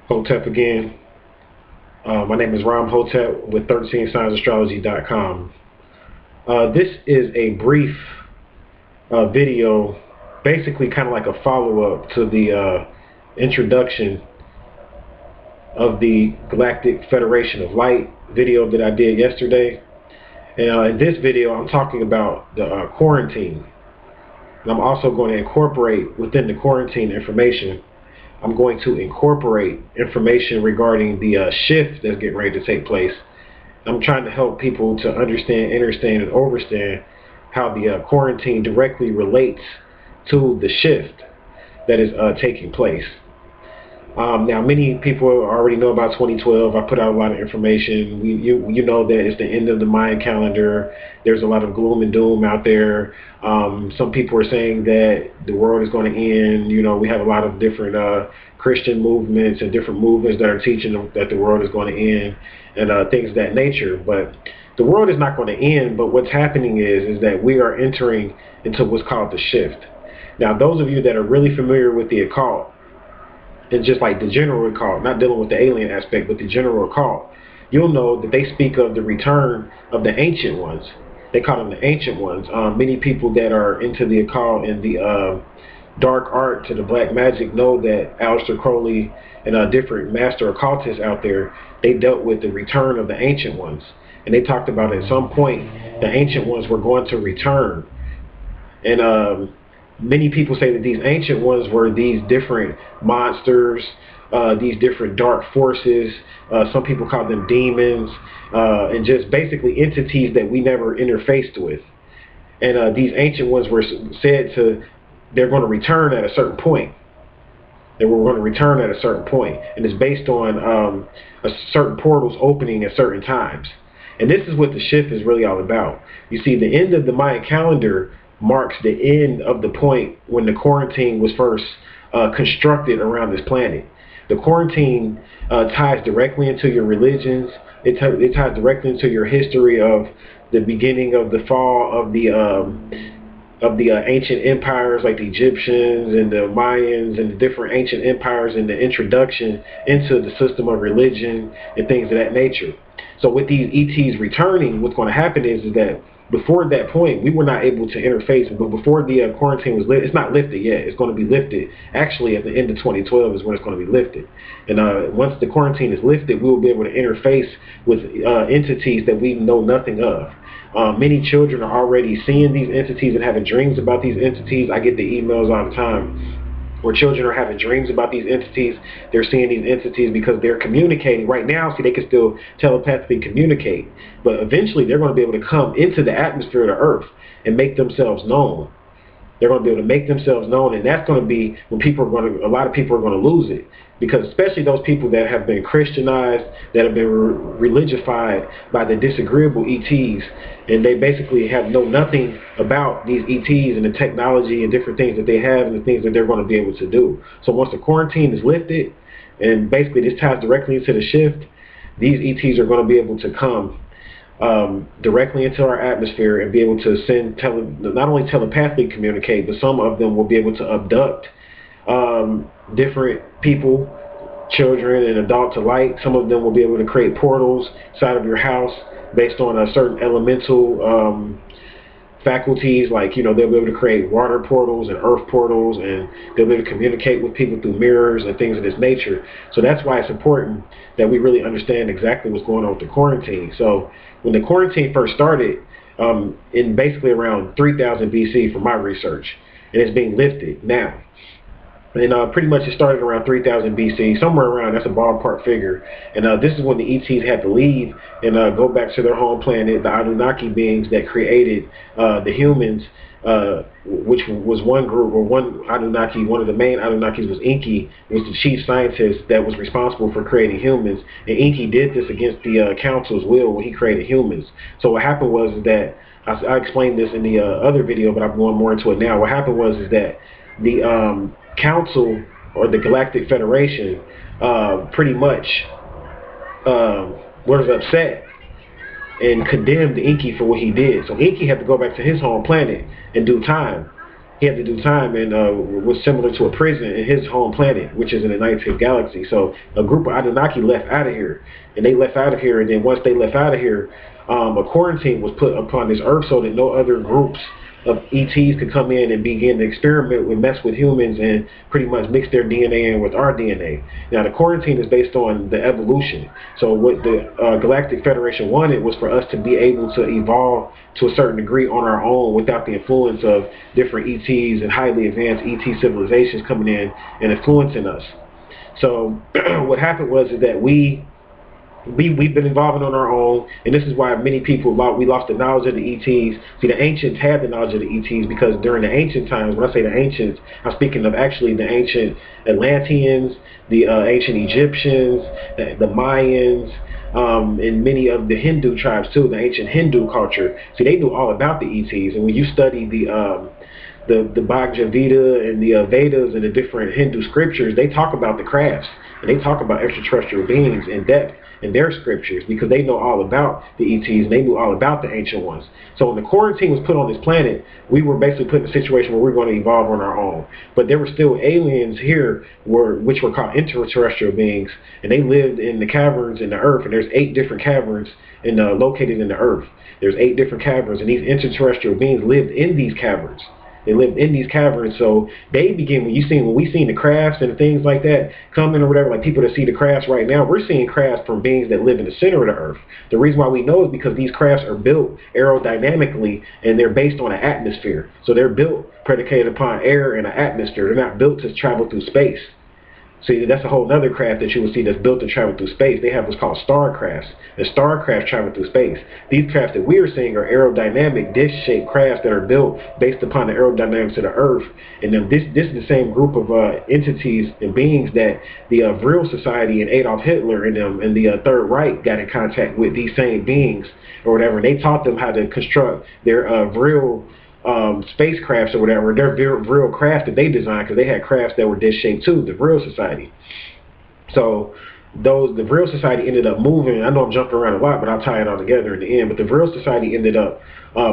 Hotep again. My name is Ram Hotep with 13signsastrology.com. This is a brief video, basically kind of like a follow-up to the introduction of the Galactic Federation of Light video that I did yesterday. And in this video, I'm talking about the quarantine. And I'm also going to incorporate within the quarantine information. I'm going to incorporate information regarding the shift that's getting ready to take place. I'm trying to help people to understand, understand, and overstand how the quarantine directly relates to the shift that is taking place. Now, many people already know about 2012. I put out a lot of information. You know that it's the end of the Mayan calendar. There's a lot of gloom and doom out there. Some people are saying that the world is going to end. You know, we have a lot of different Christian movements and different movements that are teaching that the world is going to end and things of that nature. But the world is not going to end. But what's happening is that we are entering into what's called the shift. Now, those of you that are really familiar with the occult, and just like the general occult, not dealing with the alien aspect, but the general occult, you'll know that they speak of the return of the ancient ones. They call them the ancient ones. Many people that are into the occult and the dark art to the black magic know that Aleister Crowley and different master occultists out there, they dealt with the return of the ancient ones. And they talked about at some point the ancient ones were going to return. And many people say that these ancient ones were these different monsters, these different dark forces. Some people call them demons, and just basically entities that we never interfaced with. And these ancient ones were said to, they're going to return at a certain point. They were going to return at a certain point, and it's based on a certain portals opening at certain times. And this is what the shift is really all about. You see, the end of the Mayan calendar marks the end of the point when the quarantine was first constructed around this planet. The quarantine ties directly into your religions. It ties directly into your history of the beginning of the fall of the ancient empires like the Egyptians and the Mayans and the different ancient empires, and the introduction into the system of religion and things of that nature. So with these ETs returning, what's going to happen is that before that point, we were not able to interface. But before the quarantine was lifted, it's not lifted yet. It's going to be lifted. Actually, at the end of 2012 is when it's going to be lifted. And once the quarantine is lifted, we will be able to interface with entities that we know nothing of. Many children are already seeing these entities and having dreams about these entities. I get the emails all the time where children are having dreams about these entities. They're seeing these entities because they're communicating. Right now, see, they can still telepathically communicate, but eventually they're going to be able to come into the atmosphere of the earth and make themselves known. They're going to be able to make themselves known, and that's going to be when a lot of people are going to lose it, because especially those people that have been Christianized, that have been religified by the disagreeable ETs, and they basically know nothing about these ETs and the technology and different things that they have and the things that they're going to be able to do. So once the quarantine is lifted, and basically this ties directly into the shift, these ETs are going to be able to come directly into our atmosphere and be able to not only telepathically communicate, but some of them will be able to abduct different people, children and adults alike. Some of them will be able to create portals inside of your house based on a certain elemental faculties, like, you know, they'll be able to create water portals and earth portals, and they'll be able to communicate with people through mirrors and things of this nature. So that's why it's important that we really understand exactly what's going on with the quarantine. So when the quarantine first started, in basically around 3000 BC from my research, and it's being lifted now. And pretty much it started around 3000 BC, somewhere around, that's a ballpark figure. And this is when the ETs had to leave and go back to their home planet, the Anunnaki beings that created the humans, which was one group, or one Anunnaki. One of the main Anunnakis was Enki, was the chief scientist that was responsible for creating humans. And Enki did this against the council's will when he created humans. So what happened was that, I explained this in the other video, but I'm going more into it now. What happened was that the council, or the Galactic Federation, pretty much was upset and condemned Enki for what he did. So Enki had to go back to his home planet in due time. he had to do time and was similar to a prison in his home planet, which is in the 19th galaxy. So a group of Anunnaki left out of here, and they left out of here, and then once they left out of here, a quarantine was put upon this Earth so that no other groups of ETs could come in and begin to experiment with mess with humans and pretty much mix their DNA in with our DNA. Now the quarantine is based on the evolution. So what the Galactic Federation wanted was for us to be able to evolve to a certain degree on our own without the influence of different ETs and highly advanced ET civilizations coming in and influencing us. So what happened was is that we've been evolving on our own, and this is why many people we lost the knowledge of the ETs. See, the ancients had the knowledge of the ETs because during the ancient times, when I say the ancients, I'm speaking of actually the ancient Atlanteans, the ancient Egyptians, the Mayans, and many of the Hindu tribes too, the ancient Hindu culture. See, they knew all about the ETs, and when you study the Bhagavad Gita and the Vedas and the different Hindu scriptures, they talk about the crafts and they talk about extraterrestrial beings in depth in their scriptures because they know all about the ETs and they knew all about the ancient ones. So when the quarantine was put on this planet, we were basically put in a situation where we're going to evolve on our own. But there were still aliens here which were called interterrestrial beings, and they lived in the caverns in the earth, and there's 8 different caverns located in the earth. There's 8 different caverns, and these interterrestrial beings lived in these caverns. They lived in these caverns, so they begin when we seen the crafts and things like that coming or whatever, like people that see the crafts right now, we're seeing crafts from beings that live in the center of the earth. The reason why we know is because these crafts are built aerodynamically and they're based on an atmosphere. So they're built predicated upon air and an atmosphere. They're not built to travel through space. See, that's a whole other craft that you will see that's built to travel through space. They have what's called star crafts, and star crafts travel through space. These crafts that we are seeing are aerodynamic, dish-shaped crafts that are built based upon the aerodynamics of the Earth. And then this is the same group of entities and beings that the Vril Society and Adolf Hitler and the Third Reich got in contact with these same beings or whatever. And they taught them how to construct their Vril spacecrafts or whatever, their real craft that they designed, because they had crafts that were dish-shaped too, the Vril Society. So the Vril Society ended up moving. I know I'm jumping around a lot, but I'll tie it all together in the end. But the Vril Society ended up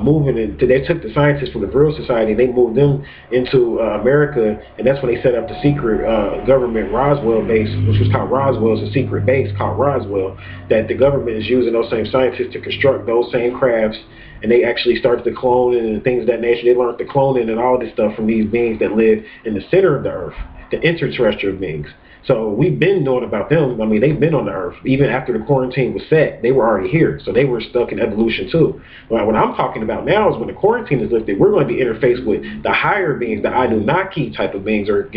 moving, and they took the scientists from the Vril Society and they moved them into America, and that's when they set up the secret government Roswell base, which was called Roswell. It's a secret base called Roswell that the government is using those same scientists to construct those same crafts. And they actually started to clone and things of that nature. They learned the cloning and all this stuff from these beings that live in the center of the earth, the interterrestrial beings. So we've been knowing about them. I mean, they've been on the earth. Even after the quarantine was set, they were already here. So they were stuck in evolution too. But what I'm talking about now is when the quarantine is lifted, we're going to be interfaced with the higher beings, the Anunnaki type of beings are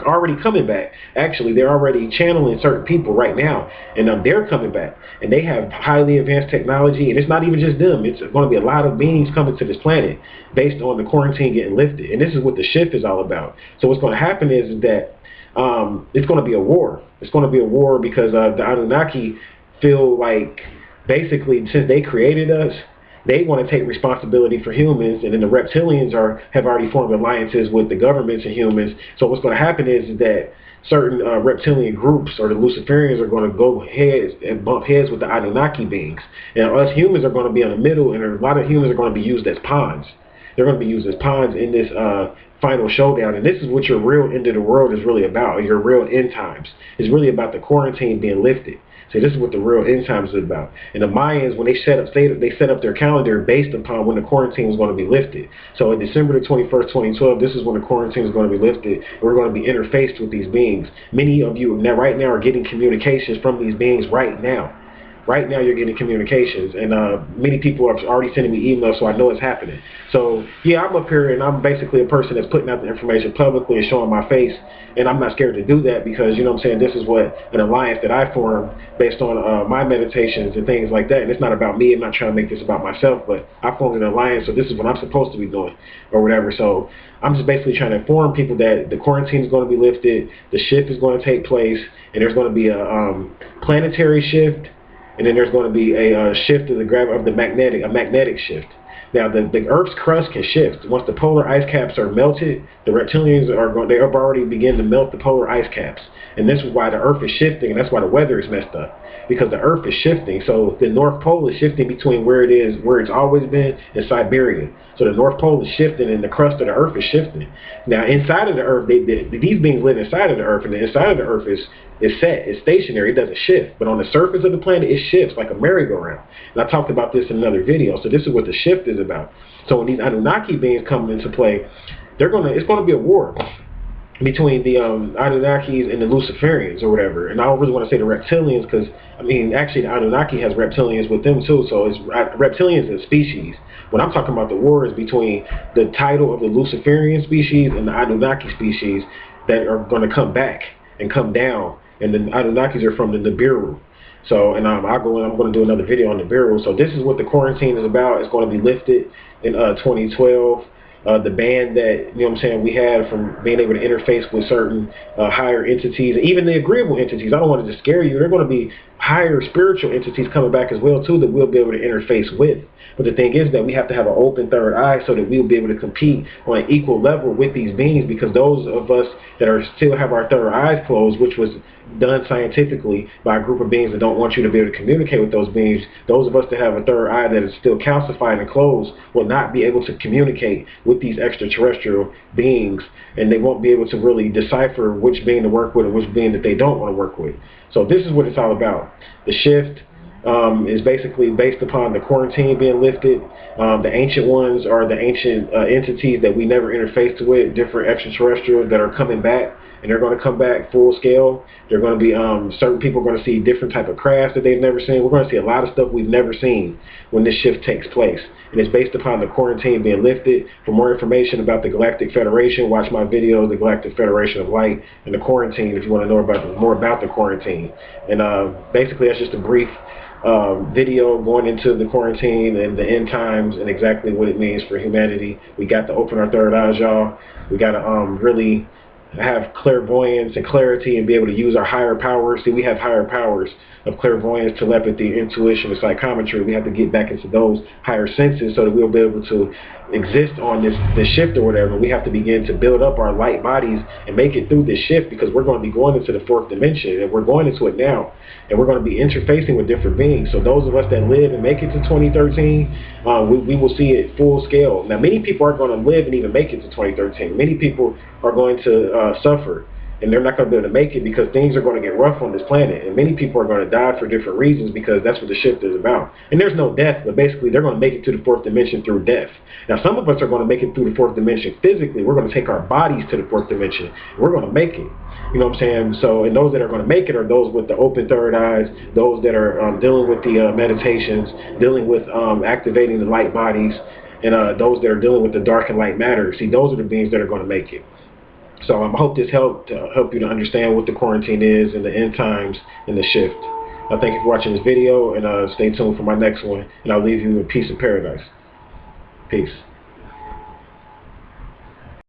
already coming back. Actually, they're already channeling certain people right now. And they're coming back. And they have highly advanced technology. And it's not even just them. It's going to be a lot of beings coming to this planet based on the quarantine getting lifted. And this is what the shift is all about. So what's going to happen is that it's going to be a war. It's going to be a war because the Anunnaki feel like basically since they created us, they want to take responsibility for humans, and then the reptilians have already formed alliances with the governments and humans. So what's going to happen is that certain reptilian groups or the Luciferians are going to go heads and bump heads with the Anunnaki beings, and us humans are going to be in the middle, and a lot of humans are going to be used as pawns. They're going to be used as pawns in this final showdown, and this is what your real end of the world is really about, or your real end times. It's really about the quarantine being lifted. See, this is what the real end times is about. And the Mayans, when they set up their calendar based upon when the quarantine was going to be lifted. So on December the 21st, 2012, this is when the quarantine is going to be lifted. We're going to be interfaced with these beings. Many of you right now are getting communications from these beings right now. Right now you're getting communications, and many people are already sending me emails, so I know it's happening. So yeah, I'm up here and I'm basically a person that's putting out the information publicly and showing my face, and I'm not scared to do that because, you know what I'm saying, this is what an alliance that I formed based on my meditations and things like that. And it's not about me. I'm not trying to make this about myself, but I formed an alliance, so this is what I'm supposed to be doing or whatever. So I'm just basically trying to inform people that the quarantine is going to be lifted, the shift is going to take place, and there's going to be a planetary shift. And then there's going to be a shift of the magnetic shift. Now, the Earth's crust can shift. Once the polar ice caps are melted, the reptilians are going. They have already begun to melt the polar ice caps, and this is why the Earth is shifting, and that's why the weather is messed up, because the Earth is shifting. So the North Pole is shifting between where it is, where it's always been, and Siberia. So the North Pole is shifting, and the crust of the Earth is shifting. Now, inside of the Earth, these beings live inside of the Earth, and the inside of the Earth is set, it's stationary, it doesn't shift. But on the surface of the planet, it shifts like a merry-go-round. And I talked about this in another video. So this is what the shift is about. So when these Anunnaki beings come into play, it's gonna be a war between the Anunnakis and the Luciferians or whatever. And I don't really want to say the reptilians, because I mean, actually the Anunnaki has reptilians with them too. So it's reptilians as species. When I'm talking about the war is between the title of the Luciferian species and the Anunnaki species that are going to come back and come down. And the Anunnakis are from the Nibiru. So, and I'm going to do another video on the Nibiru. So this is what the quarantine is about. It's going to be lifted in 2012. The ban that, you know what I'm saying, we had from being able to interface with certain higher entities, even the agreeable entities. I don't want to just scare you. There are going to be higher spiritual entities coming back as well too that we'll be able to interface with. But the thing is that we have to have an open third eye so that we'll be able to compete on an equal level with these beings, because those of us that are still have our third eyes closed, which was done scientifically by a group of beings that don't want you to be able to communicate with those beings, those of us that have a third eye that is still calcified and closed will not be able to communicate with these extraterrestrial beings, and they won't be able to really decipher which being to work with and which being that they don't want to work with. So this is what it's all about. The shift is basically based upon the quarantine being lifted. The ancient ones are the ancient entities that we never interfaced with, different extraterrestrials that are coming back, and they're going to come back full scale. They're going to be, certain people are going to see different type of crafts that they've never seen. We're going to see a lot of stuff we've never seen when this shift takes place. And it's based upon the quarantine being lifted. For more information about the Galactic Federation, watch my video, the Galactic Federation of Light, and the quarantine, if you want to know about more about the quarantine. And basically that's just a brief video going into the quarantine and the end times and exactly what it means for humanity. We got to open our third eyes, y'all. We got to really have clairvoyance and clarity and be able to use our higher powers. See, we have higher powers of clairvoyance, telepathy, intuition, and psychometry. We have to get back into those higher senses so that we'll be able to exist on this shift or whatever. We have to begin to build up our light bodies and make it through this shift, because we're going to be going into the fourth dimension, and we're going into it now, and we're going to be interfacing with different beings. So those of us that live and make it to 2013, we will see it full scale. Now, many people aren't going to live and even make it to 2013. Many people are going to suffer, and they're not going to be able to make it because things are going to get rough on this planet, and many people are going to die for different reasons, because that's what the shift is about. And there's no death, but basically they're going to make it to the fourth dimension through death. Now, some of us are going to make it through the fourth dimension physically. We're going to take our bodies to the fourth dimension, and we're going to make it. You know what I'm saying? So, and those that are going to make it are those with the open third eyes, those that are dealing with the meditations, dealing with activating the light bodies, and those that are dealing with the dark and light matter. See, those are the beings that are going to make it. So I hope this helped help you to understand what the quarantine is and the end times and the shift. Thank you for watching this video, and stay tuned for my next one, and I'll leave you in peace and paradise. Peace.